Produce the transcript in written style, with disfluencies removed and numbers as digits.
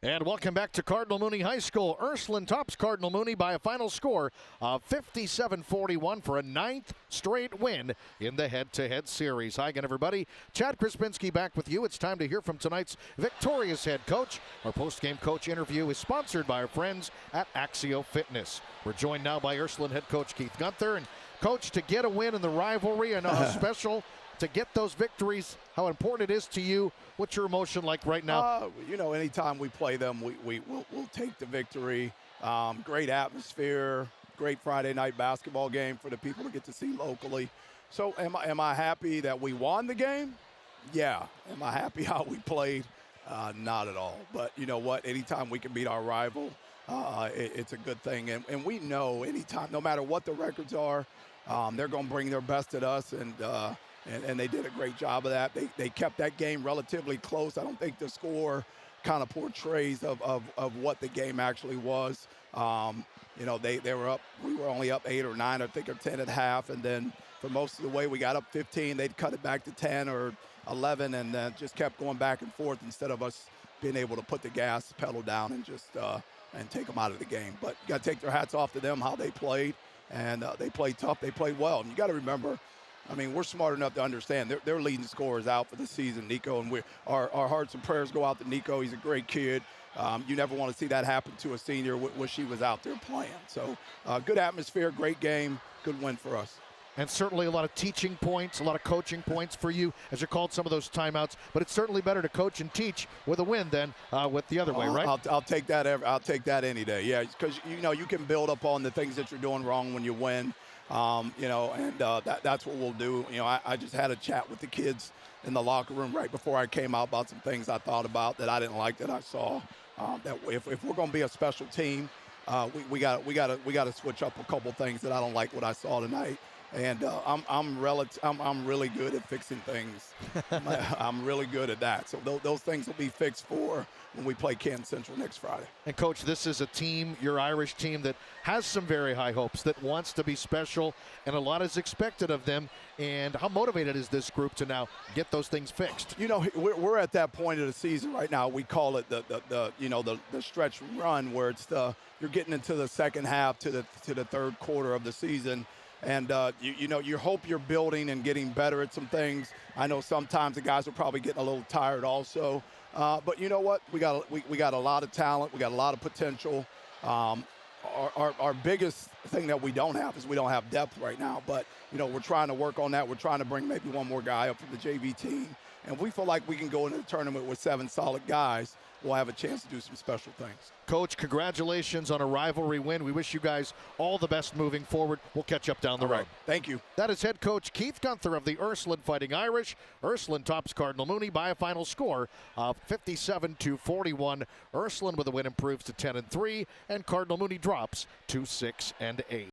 And welcome back to Cardinal Mooney High School. Ursuline tops Cardinal Mooney by a final score of 57-41 for a 9th straight win in the head-to-head series. Hi again, everybody. Chad Krispinsky back with you. It's time to hear from tonight's victorious head coach. Our post-game coach interview is sponsored by our friends at Axio Fitness. We're joined now by Ursuline head coach Keith Gunther. And coach, to get a win in the rivalry, I know how special to get those victories, how important it is to you. What's your emotion like right now? Anytime we play them, we'll take the victory. Great atmosphere, great Friday night basketball game for the people to get to see locally. So am I happy that we won the game? Yeah. Am I happy how we played? Not at all. But you know what? Anytime we can beat our rival, it's a good thing. And we know anytime, no matter what the records are, they're going to bring their best at us, and they did a great job of that. They kept that game relatively close. I don't think the score kind of portrays of what the game actually was. They were up. We were only up 8 or 9, I think, or 10 at half. And then for most of the way, we got up 15. They'd cut it back to 10 or 11 and just kept going back and forth instead of us being able to put the gas pedal down and just and take them out of the game. But you got to take their hats off to them, how they played. And they played tough. They played well. And you got to remember, we're smart enough to understand their leading scorer is out for the season, Nico, and our hearts and prayers go out to Nico. He's a great kid. You never want to see that happen to a senior when she was out there playing. So good atmosphere, great game, good win for us. And certainly a lot of teaching points, a lot of coaching points for you as you called some of those timeouts. But it's certainly better to coach and teach with a win than with the other way, right? I'll take that. I'll take that any day. Yeah, because you can build up on the things that you're doing wrong when you win. That's what we'll do. I just had a chat with the kids in the locker room right before I came out about some things I thought about that I didn't like that I saw. That if we're going to be a special team, we got to switch up a couple things that I don't like what I saw tonight. And I'm really good at fixing things. I'm really good at that. So those things will be fixed for when we play Kansas Central next Friday. And Coach, this is a team, your Irish team, that has some very high hopes, that wants to be special, and a lot is expected of them. And how motivated is this group to now get those things fixed? We're at that point of the season right now. We call it the stretch run, where it's you're getting into the second half to the third quarter of the season. And, you hope you're building and getting better at some things. I know sometimes the guys are probably getting a little tired also. But you know what? We got a lot of talent. We got a lot of potential. Our biggest thing that we don't have is we don't have depth right now. But, we're trying to work on that. We're trying to bring maybe one more guy up from the JV team. And if we feel like we can go into the tournament with 7 solid guys, we'll have a chance to do some special things. Coach, congratulations on a rivalry win. We wish you guys all the best moving forward. We'll catch up down the road. Thank you. That is head coach Keith Gunther of the Ursuline Fighting Irish. Ursuline tops Cardinal Mooney by a final score of 57-41. Ursuline with a win improves to 10-3, and Cardinal Mooney drops to 6-8.